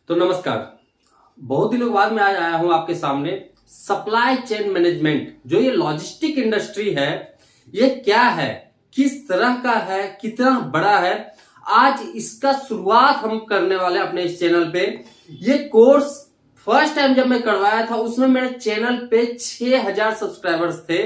तो नमस्कार। बहुत दिनों के बाद मैं आज आया हूं आपके सामने। सप्लाई चेन मैनेजमेंट जो ये लॉजिस्टिक इंडस्ट्री है, ये क्या है, किस तरह का है, कितना बड़ा है, आज इसका शुरुआत हम करने वाले अपने इस चैनल पे। ये कोर्स फर्स्ट टाइम जब मैं करवाया था उसमें मेरे चैनल पे 6000 सब्सक्राइबर्स थे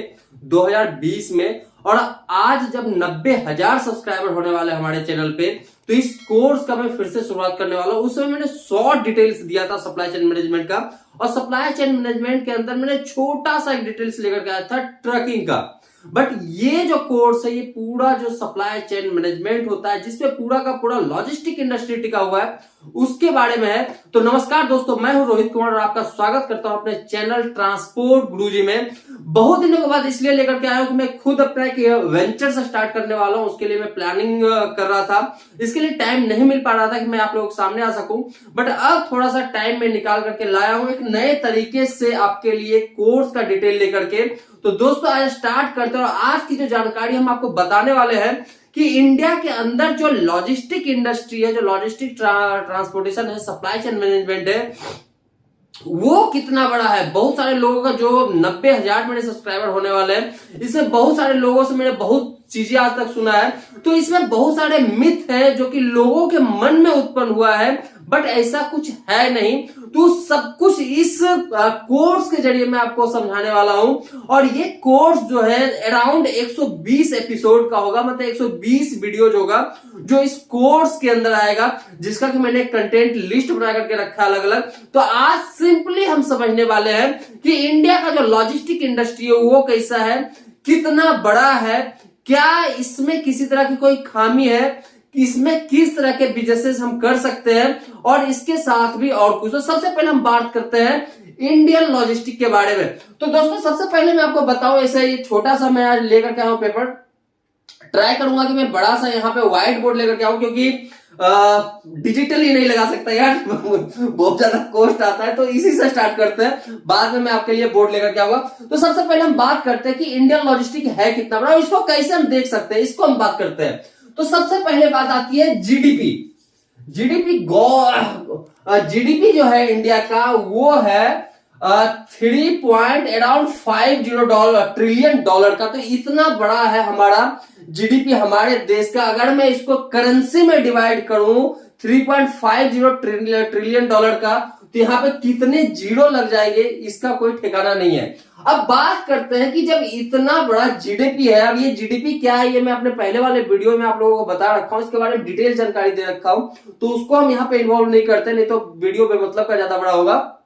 2020 में, और आज जब 90,000 सब्सक्राइबर होने वाले हमारे चैनल पे, तो इस कोर्स का मैं फिर से शुरुआत करने वाला हूं। उसमें मैंने शॉर्ट डिटेल्स दिया था सप्लाई चेन मैनेजमेंट का, और सप्लाई चेन मैनेजमेंट के अंदर मैंने छोटा सा एक डिटेल्स लेकर के आया था ट्रकिंग का। बट ये जो कोर्स है, ये पूरा जो सप्लाई चेन मैनेजमेंट होता है, जिसपे पूरा का पूरा लॉजिस्टिक इंडस्ट्री टिका हुआ है, उसके बारे में है। तो नमस्कार दोस्तों, मैं हूं रोहित कुमार और आपका स्वागत करता हूं अपने चैनल ट्रांसपोर्ट गुरुजी में। बहुत दिनों के बाद इसलिए लेकर के आया हूं कि मैं खुद अपना एक वेंचर से स्टार्ट करने वाला हूं। उसके लिए मैं प्लानिंग कर रहा था, इसके लिए टाइम नहीं मिल पा रहा था कि मैं आप लोगों के सामने आ सकूं। बट अब थोड़ा सा टाइम में निकाल करके लाया हूं एक नए तरीके से आपके लिए कोर्स का डिटेल लेकर के। तो दोस्तों आज स्टार्ट करते हैं, और आज की जो जानकारी हम आपको बताने वाले हैं कि इंडिया के अंदर जो लॉजिस्टिक इंडस्ट्री है, जो लॉजिस्टिक ट्रांसपोर्टेशन है, सप्लाई चेन मैनेजमेंट है, वो कितना बड़ा है। बहुत सारे लोगों का जो 90,000 मेरे सब्सक्राइबर होने वाले हैं, इसमें बहुत सारे लोगों से मैंने बहुत चीजें आज तक सुना है। तो इसमें बहुत सारे मिथ है जो कि लोगों के मन में उत्पन्न हुआ है, बट ऐसा कुछ है नहीं। तो सब कुछ इस कोर्स के जरिए मैं आपको समझाने वाला हूं। और ये कोर्स जो है अराउंड 120 एपिसोड का होगा, मतलब 120 वीडियो होगा जो इस कोर्स के अंदर आएगा, जिसका कि मैंने कंटेंट लिस्ट बना करके रखा अलग अलग। तो आज सिंपली हम समझने वाले हैं कि इंडिया का जो लॉजिस्टिक इंडस्ट्री है वो कैसा है, कितना बड़ा है, क्या इसमें किसी तरह की कोई खामी है, इसमें किस तरह के बिजनेसेस हम कर सकते हैं, और इसके साथ भी और कुछ। तो सबसे पहले हम बात करते हैं इंडियन लॉजिस्टिक के बारे में। तो दोस्तों सबसे पहले मैं आपको बताऊं, ऐसा ही छोटा सा मैं आज लेकर के आऊं पेपर। ट्राई करूंगा कि मैं बड़ा सा यहाँ पे व्हाइट बोर्ड लेकर के आऊं, क्योंकि डिजिटली नहीं लगा सकता यार बहुत ज्यादा कॉस्ट आता है। तो इसी से स्टार्ट करते हैं, बाद में मैं आपके लिए बोर्ड लेकर के आऊंगा। तो सबसे पहले हम बात करते हैं कि इंडियन लॉजिस्टिक है कितना बड़ा, और इसको कैसे हम देख सकते हैं, इसको हम बात करते हैं। तो सबसे पहले बात आती है जीडीपी। जीडीपी जो है इंडिया का, वो है 3.50 ट्रिलियन डॉलर का। तो इतना बड़ा है हमारा जीडीपी हमारे देश का। अगर मैं इसको करेंसी में डिवाइड करूं 3.50 ट्रिलियन डॉलर का, तो यहां पे कितने जीरो लग जाएंगे इसका कोई ठिकाना नहीं है। अब बात करते हैं कि जब इतना बड़ा जीडीपी है, अब ये जीडीपी क्या है, ये मैं अपने पहले वाले वीडियो में आप लोगों को बता रखा हूं, इसके बारे में डिटेल जानकारी दे रखा हूं, तो उसको हम यहाँ पे इन्वॉल्व नहीं करते, नहीं तो वीडियो पे मतलब का ज्यादा बड़ा होगा।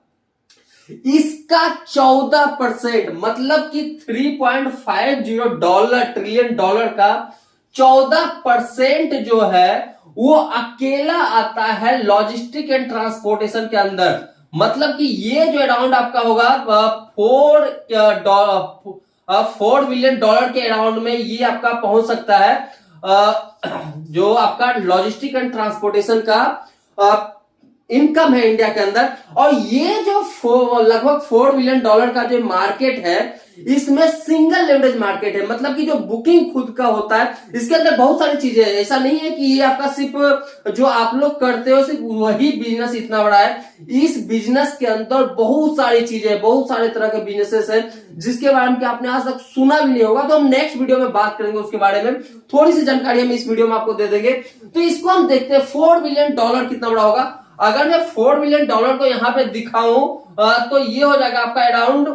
इसका 14%, मतलब कि 3.50 ट्रिलियन डॉलर का 14% जो है वो अकेला आता है लॉजिस्टिक एंड ट्रांसपोर्टेशन के अंदर। मतलब कि ये जो अराउंड आपका होगा 4 बिलियन डॉलर के अराउंड में ये आपका पहुंच सकता है, जो आपका लॉजिस्टिक एंड ट्रांसपोर्टेशन का इनकम है इंडिया के अंदर। और ये जो लगभग 4 बिलियन डॉलर का जो मार्केट है, इसमें सिंगल लेवरेज मार्केट है, मतलब कि जो बुकिंग खुद का होता है, इसके अंदर बहुत सारी चीजें हैं। ऐसा नहीं है कि ये आपका सिर्फ जो आप लोग करते हो सिर्फ वही बिजनेस इतना बड़ा है। इस बिजनेस के अंदर बहुत सारी चीजें, बहुत सारे तरह के बिजनेसेस हैं, जिसके बारे में आपने आज तक सुना भी नहीं होगा। तो हम नेक्स्ट वीडियो में बात करेंगे उसके बारे में, थोड़ी सी जानकारी हम इस वीडियो में आपको दे देंगे। तो इसको हम देखते हैं 4 बिलियन डॉलर कितना बड़ा होगा। अगर मैं 4 बिलियन डॉलर को यहां पे दिखाऊं, तो ये हो जाएगा आपका अराउंड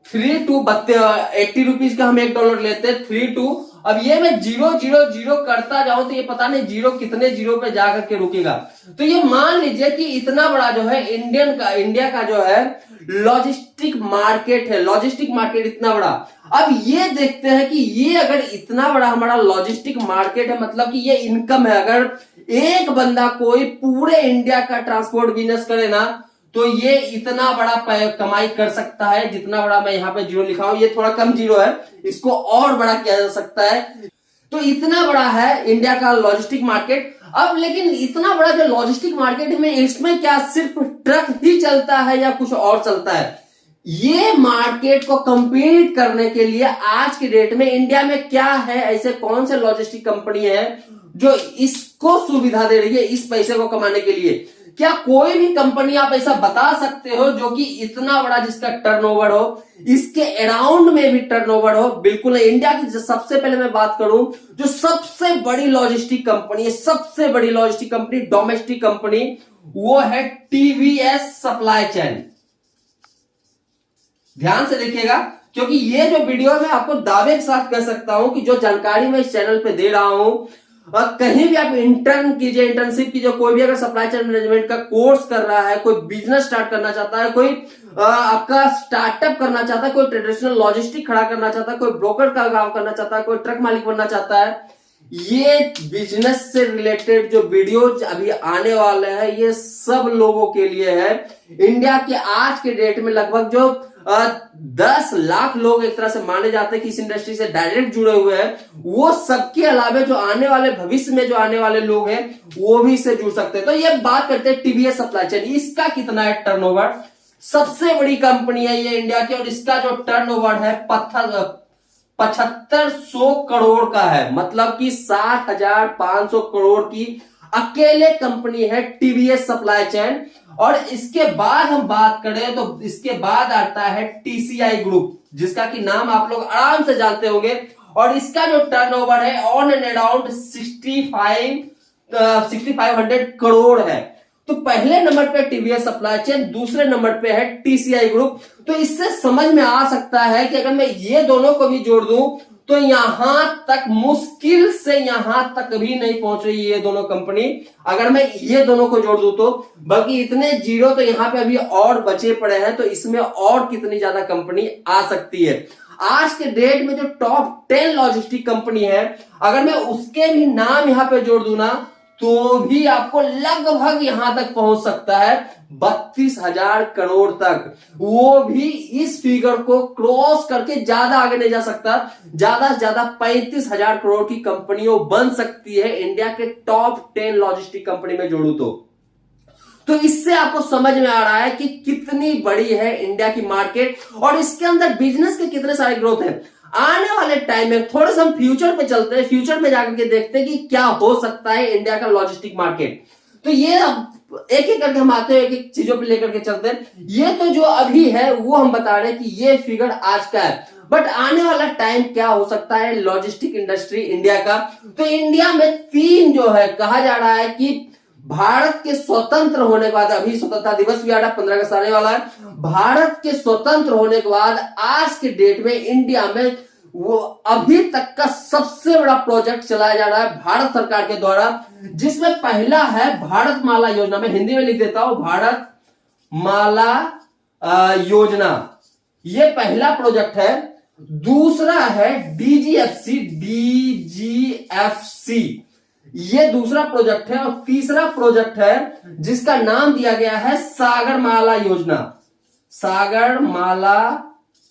80 रुपीज का हम $1 लेते हैं, 32। अब ये मैं 0 करता जाऊं तो ये पता नहीं जीरो कितने जीरो पे जाकर के रुकेगा। तो ये मान लीजिए कि इतना बड़ा जो है इंडिया का जो है लॉजिस्टिक मार्केट है, लॉजिस्टिक मार्केट इतना बड़ा। अब ये देखते हैं कि ये अगर इतना बड़ा हमारा लॉजिस्टिक मार्केट है, मतलब कि ये इनकम है। अगर एक बंदा कोई पूरे इंडिया का ट्रांसपोर्ट बिजनेस करे ना, तो ये इतना बड़ा कमाई कर सकता है, जितना बड़ा मैं यहाँ पे जीरो लिखा हूं। ये थोड़ा कम जीरो है, इसको और बड़ा किया जा सकता है। तो इतना बड़ा है इंडिया का लॉजिस्टिक मार्केट। अब लेकिन इतना बड़ा जो लॉजिस्टिक मार्केट में, इसमें क्या सिर्फ ट्रक ही चलता है या कुछ और चलता है? ये मार्केट को कंपीट करने के लिए आज की डेट में इंडिया में क्या है, ऐसे कौन से लॉजिस्टिक कंपनी है जो इस किसको सुविधा दे रही है इस पैसे को कमाने के लिए? क्या कोई भी कंपनी आप ऐसा बता सकते हो जो कि इतना बड़ा जिसका टर्नओवर हो, इसके अराउंड में भी टर्नओवर हो? बिल्कुल नहीं। इंडिया की सबसे पहले मैं बात करूं, जो सबसे बड़ी लॉजिस्टिक कंपनी है, सबसे बड़ी लॉजिस्टिक कंपनी, डोमेस्टिक कंपनी, वो है टीवीएस सप्लाई चेन। ध्यान से देखिएगा, क्योंकि ये जो वीडियो मैं आपको दावे के साथ कह सकता हूं कि जो जानकारी मैं इस चैनल पे दे रहा हूं, कहीं भी आप इंटर्न कीजिए, इंटर्नशिप कीजिए, कोई भी अगर सप्लाई चेन मैनेजमेंट का कोर्स कर रहा है, कोई बिजनेस स्टार्ट करना चाहता है, कोई आपका स्टार्टअप करना चाहता है, कोई ट्रेडिशनल लॉजिस्टिक खड़ा करना चाहता है, कोई ब्रोकर का काम करना चाहता है, कोई ट्रक मालिक बनना चाहता है, ये बिजनेस से रिलेटेड जो वीडियोज अभी आने वाले हैं ये सब लोगों के लिए है। इंडिया के आज के डेट में लगभग जो 10 लाख लोग एक तरह से माने जाते हैं कि इस इंडस्ट्री से डायरेक्ट जुड़े हुए हैं, वो सबके अलावा जो आने वाले भविष्य में जो आने वाले लोग हैं वो भी इससे जुड़ सकते हैं। तो ये बात करते हैं टीवीएस सप्लाई चेन, इसका कितना है टर्नओवर? सबसे बड़ी कंपनी है ये इंडिया की, और इसका जो टर्नओवर है 7500 करोड़ का है, मतलब कि 60,500 करोड़ की अकेले कंपनी है टीवीएस सप्लाई चेन। और इसके बाद हम बात करें तो इसके बाद आता है टीसीआई ग्रुप, जिसका कि नाम आप लोग आराम से जानते होंगे, और इसका जो टर्नओवर है ऑन एंड अराउंड 6500 करोड़ है। तो पहले नंबर पे टीवीएस सप्लाई चेन, दूसरे नंबर पे है टीसीआई ग्रुप। तो इससे समझ में आ सकता है कि अगर मैं ये दोनों को भी जोड़ दूं तो यहां तक मुश्किल से यहां तक भी नहीं पहुंच रही ये दोनों कंपनी, अगर मैं ये दोनों को जोड़ दूं तो। बल्कि इतने जीरो तो यहां पे अभी और बचे पड़े हैं, तो इसमें और कितनी ज्यादा कंपनी आ सकती है। आज के डेट में जो टॉप 10 लॉजिस्टिक कंपनी है, अगर मैं उसके भी नाम यहां पे जोड़ दूं ना तो भी आपको लगभग यहां तक पहुंच सकता है 32,000 करोड़ तक। वो भी इस फिगर को क्रॉस करके ज्यादा आगे नहीं जा सकता। ज्यादा से ज्यादा 35,000 करोड़ की कंपनियों बन सकती है इंडिया के टॉप 10 लॉजिस्टिक कंपनी में जोड़ू तो इससे आपको समझ में आ रहा है कि कितनी बड़ी है इंडिया की मार्केट, और इसके अंदर बिजनेस के कितने सारे ग्रोथ है। आने वाले टाइम में थोड़ा सा हम फ्यूचर पे चलते हैं, फ्यूचर में जाकर के देखते हैं कि क्या हो सकता है इंडिया का लॉजिस्टिक मार्केट। तो ये एक एक करके हम आते हैं, एक एक चीजों पे लेकर के चलते हैं। ये तो जो अभी है वो हम बता रहे हैं कि ये फिगर आज का है, बट आने वाला टाइम क्या हो सकता है लॉजिस्टिक इंडस्ट्री इंडिया का। तो इंडिया में 3 जो है कहा जा रहा है कि भारत के स्वतंत्र होने के बाद, अभी स्वतंत्रता दिवस भी आ रहा है 15 अगस्त आने वाला है, भारत के स्वतंत्र होने के बाद आज के डेट में इंडिया में वो अभी तक का सबसे बड़ा प्रोजेक्ट चलाया जा रहा है भारत सरकार के द्वारा, जिसमें पहला है भारत माला योजना। मैं हिंदी में लिख देता हूं, भारत माला योजना, ये पहला प्रोजेक्ट है। दूसरा है डीजीएफसी, ये दूसरा प्रोजेक्ट है। और तीसरा प्रोजेक्ट है जिसका नाम दिया गया है सागरमाला योजना, सागरमाला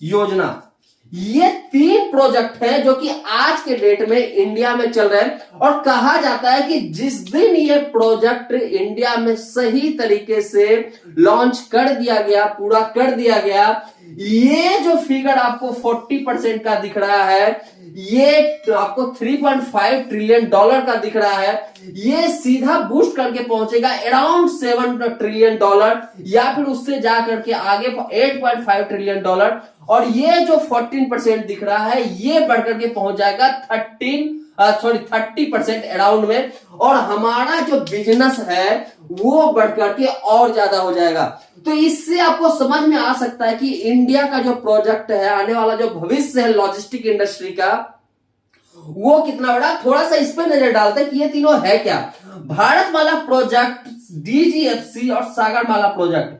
योजना। ये 3 प्रोजेक्ट है जो कि आज के डेट में इंडिया में चल रहे हैं, और कहा जाता है कि जिस दिन ये प्रोजेक्ट इंडिया में सही तरीके से लॉन्च कर दिया गया, पूरा कर दिया गया, ये जो फिगर आपको 40% का दिख रहा है, ये आपको 3.5 ट्रिलियन डॉलर का दिख रहा है, ये सीधा बूस्ट करके पहुंचेगा अराउंड 7 ट्रिलियन डॉलर, या फिर उससे जाकर के आगे 8.5 ट्रिलियन डॉलर। और ये जो 14% दिख रहा है ये बढ़कर के पहुंच जाएगा 30% अराउंड में, और हमारा जो बिजनेस है वो बढ़कर के और ज्यादा हो जाएगा। तो इससे आपको समझ में आ सकता है कि इंडिया का जो प्रोजेक्ट है, आने वाला जो भविष्य है लॉजिस्टिक इंडस्ट्री का, वो कितना बड़ा। थोड़ा सा इस पे नजर डालते हैं कि ये तीनों है क्या। भारतमाला प्रोजेक्ट, डीजीएफसी और सागरमाला प्रोजेक्ट।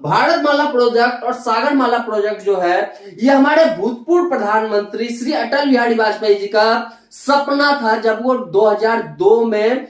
भारतमाला प्रोजेक्ट और सागरमाला प्रोजेक्ट जो है ये हमारे भूतपूर्व प्रधानमंत्री श्री अटल बिहारी वाजपेयी जी का सपना था, जब वो 2002 में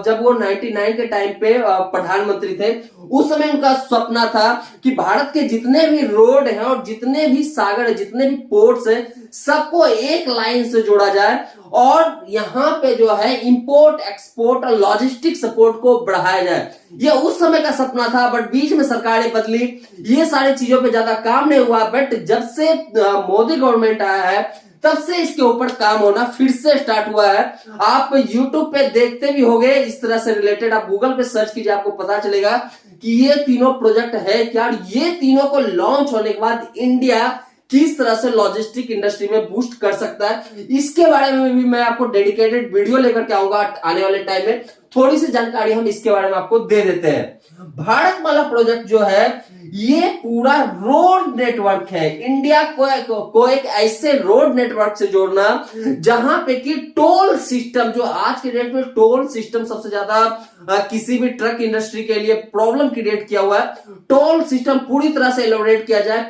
जब वो 99 के टाइम पे प्रधानमंत्री थे, उस समय उनका सपना था कि भारत के जितने भी रोड हैं और जितने भी सागर है, जितने भी पोर्ट्स हैं, सबको एक लाइन से जोड़ा जाए, और यहां पे जो है इंपोर्ट एक्सपोर्ट और लॉजिस्टिक सपोर्ट को बढ़ाया जाए। ये उस समय का सपना था, बट बीच में सरकारें बदली, ये सारी चीजों पे ज्यादा काम नहीं हुआ। बट जब से मोदी गवर्नमेंट आया है, तब से इसके ऊपर काम होना फिर से स्टार्ट हुआ है। आप YouTube पे देखते भी होंगे इस तरह से रिलेटेड, आप गूगल पे सर्च कीजिए, आपको पता चलेगा कि ये तीनों प्रोजेक्ट है क्या। ये तीनों को लॉन्च होने के बाद इंडिया किस तरह से लॉजिस्टिक इंडस्ट्री में बूस्ट कर सकता है, इसके बारे में भी मैं आपको डेडिकेटेड वीडियो लेकर के आऊंगा आने वाले टाइम में। थोड़ी सी जानकारी हम इसके बारे में आपको दे देते हैं। भारतमाला प्रोजेक्ट जो है ये पूरा रोड नेटवर्क है। इंडिया को एक ऐसे रोड नेटवर्क से जोड़ना जहां पे कि टोल सिस्टम, जो आज के डेट में टोल सिस्टम सबसे ज्यादा किसी भी ट्रक इंडस्ट्री के लिए प्रॉब्लम क्रिएट किया हुआ है, टोल सिस्टम पूरी तरह से एलिमिनेट किया जाए,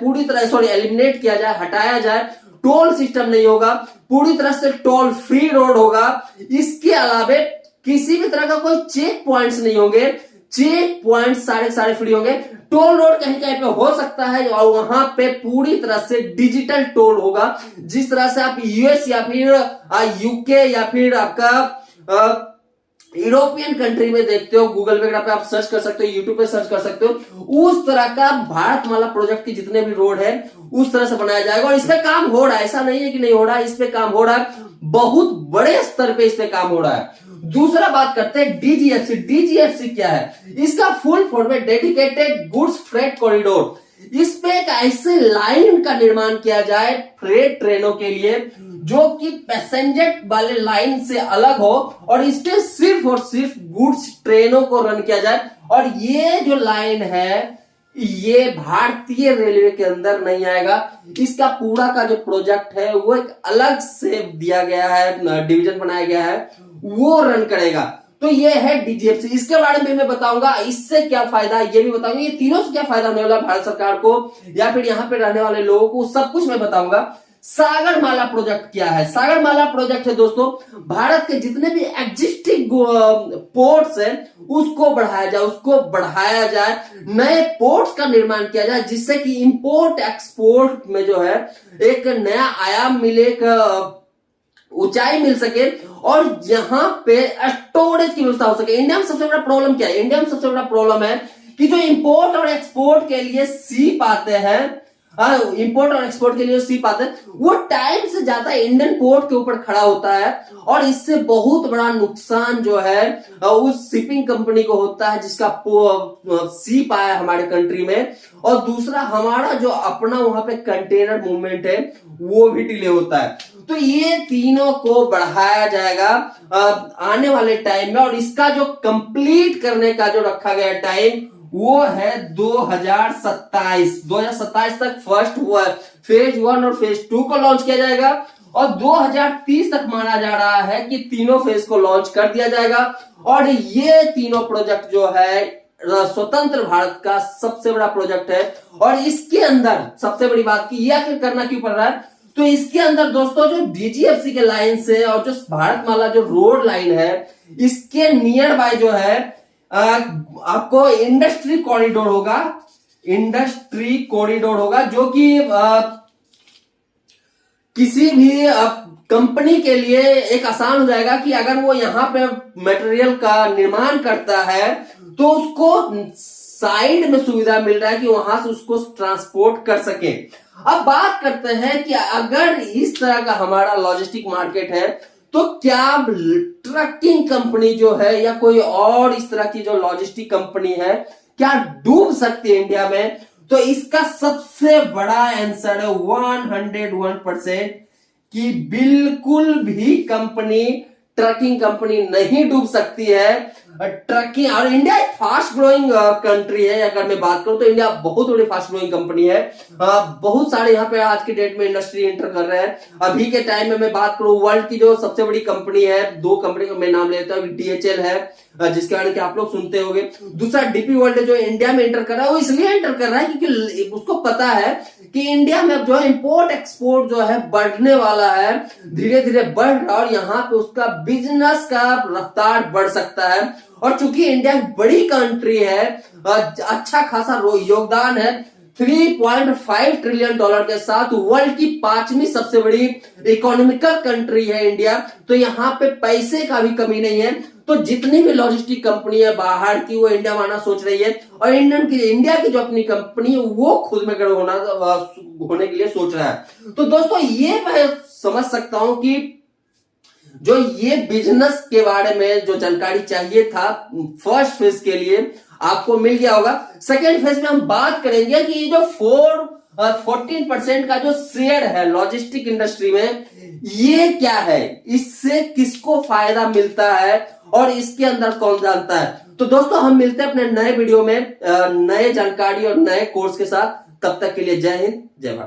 एलिमिनेट किया जाए, हटाया जाए। टोल सिस्टम नहीं होगा, पूरी तरह से टोल फ्री रोड होगा। इसके अलावे किसी भी तरह का कोई चेक पॉइंट्स नहीं होंगे, चेक पॉइंट सारे फ्री होंगे। टोल रोड कहीं कहीं पे हो सकता है और वहां पे पूरी तरह से डिजिटल टोल होगा। जिस तरह से आप यूएस या फिर यूके या फिर आपका यूरोपियन कंट्री में देखते हो, गूगल वगैरह पे आप सर्च कर सकते हो, यूट्यूब पे सर्च कर सकते हो, उस तरह का भारतमाला प्रोजेक्ट के जितने भी रोड है उस तरह से बनाया जाएगा। और इस पे काम हो रहा है, ऐसा नहीं है कि नहीं हो रहा है, इस पे काम हो रहा है, बहुत बड़े स्तर पे इस पे काम हो रहा है। दूसरा बात करते हैं डीजीएफसी। डीजीएफसी क्या है? इसका फुल फॉर्म है डेडिकेटेड गुड्स फ्रेट कॉरिडोर। इस पे एक ऐसे लाइन का निर्माण किया जाए फ्रेट ट्रेनों के लिए जो कि पैसेंजर वाले लाइन से अलग हो और इस पे सिर्फ और सिर्फ गुड्स ट्रेनों को रन किया जाए। और ये जो लाइन है ये भारतीय रेलवे के अंदर नहीं आएगा। इसका पूरा का जो प्रोजेक्ट है वो एक अलग से दिया गया है, डिवीजन बनाया गया है, वो रन करेगा। तो ये है डीजीएफसी। इसके बारे में मैं बताऊंगा इससे क्या फायदा है, ये भी बताऊंगा ये तीनों से क्या फायदा होने वाला है भारत सरकार को या फिर यहाँ पे रहने वाले लोगों को, सब कुछ मैं बताऊंगा। सागरमाला प्रोजेक्ट क्या है? सागरमाला प्रोजेक्ट है दोस्तों, भारत के जितने भी एग्जिस्टिंग पोर्ट्स हैं उसको बढ़ाया जाए, नए पोर्ट्स का निर्माण किया जाए जिससे कि इंपोर्ट एक्सपोर्ट में जो है एक नया आयाम मिले, ऊंचाई मिल सके और यहाँ पे स्टोरेज की व्यवस्था हो सके। इंडिया में सबसे बड़ा प्रॉब्लम क्या है? इंडिया में सबसे बड़ा प्रॉब्लम है कि जो इंपोर्ट और एक्सपोर्ट के लिए सीप आते हैं, इंपोर्ट और एक्सपोर्ट के लिए सीप आते हैं, वो टाइम से ज्यादा इंडियन पोर्ट के ऊपर खड़ा होता है और इससे बहुत बड़ा नुकसान जो है उस शिपिंग कंपनी को होता है जिसका सीप आया हमारे कंट्री में। और दूसरा हमारा जो अपना वहां पे कंटेनर मूवमेंट है वो भी डिले होता है। तो ये तीनों को बढ़ाया जाएगा आने वाले टाइम में। और इसका जो कंप्लीट करने का जो रखा गया टाइम वो है 2027 तक फर्स्ट हुआ फेज 1 और फेज 2 को लॉन्च किया जाएगा और 2030 तक माना जा रहा है कि तीनों फेज को लॉन्च कर दिया जाएगा। और ये तीनों प्रोजेक्ट जो है स्वतंत्र भारत का सबसे बड़ा प्रोजेक्ट है। और इसके अंदर सबसे बड़ी बात की ये आखिर करना क्यों पड़ रहा है, तो इसके अंदर दोस्तों जो डीजीएफसी के लाइन से और जो भारतमाला जो रोड लाइन है इसके नियर बाय जो है आपको इंडस्ट्री कॉरिडोर होगा जो कि किसी भी कंपनी के लिए एक आसान हो जाएगा कि अगर वो यहाँ पे मटेरियल का निर्माण करता है तो उसको साइड में सुविधा मिल रहा है कि वहां से उसको ट्रांसपोर्ट कर सके। अब बात करते हैं कि अगर इस तरह का हमारा लॉजिस्टिक मार्केट है तो क्या ट्रकिंग कंपनी जो है या कोई और इस तरह की जो लॉजिस्टिक कंपनी है क्या डूब सकती है इंडिया में? तो इसका सबसे बड़ा आंसर है 101% कि बिल्कुल भी ट्रकिंग कंपनी नहीं डूब सकती है। ट्रकिंग और इंडिया एक फास्ट ग्रोइंग कंट्री है। अगर मैं बात करूं तो इंडिया बहुत बड़ी फास्ट ग्रोइंग कंपनी है। बहुत सारे यहाँ पे आज के डेट में इंडस्ट्री एंटर कर रहे हैं। अभी के टाइम में मैं बात करूं वर्ल्ड की जो सबसे बड़ी कंपनी है, 2 कंपनी का मैं नाम लेता हूँ। डीएचएल है जिसके बारे में आप लोग सुनते होंगे। दूसरा डीपी वर्ल्ड जो इंडिया में एंटर कर रहा है वो इसलिए एंटर कर रहा है क्योंकि उसको पता है कि इंडिया में जो है इंपोर्ट एक्सपोर्ट जो है बढ़ने वाला है, धीरे धीरे बढ़ रहा है और यहाँ पे उसका बिजनेस का रफ्तार बढ़ सकता है। और चूंकि इंडिया एक बड़ी कंट्री है, अच्छा खासा योगदान है $3.5 ट्रिलियन के साथ वर्ल्ड की 5वीं सबसे बड़ी इकोनॉमिकल कंट्री है इंडिया। तो यहां पे पैसे का भी कमी नहीं है। तो जितनी भी लॉजिस्टिक कंपनी है बाहर की वो इंडिया में आना सोच रही है, और इंडिया की जो अपनी कंपनी है वो खुद में खड़े होने के लिए सोच रहा है। तो दोस्तों ये मैं समझ सकता हूं कि जो ये बिजनेस के बारे में जो जानकारी चाहिए था फर्स्ट फेज के लिए आपको मिल गया होगा। सेकेंड फेज में हम बात करेंगे कि जो 14% का जो शेयर है लॉजिस्टिक इंडस्ट्री में, ये क्या है, इससे किसको फायदा मिलता है और इसके अंदर कौन जानता है। तो दोस्तों हम मिलते हैं अपने नए वीडियो में नए जानकारी और नए कोर्स के साथ। तब तक के लिए जय हिंद, जय भारत।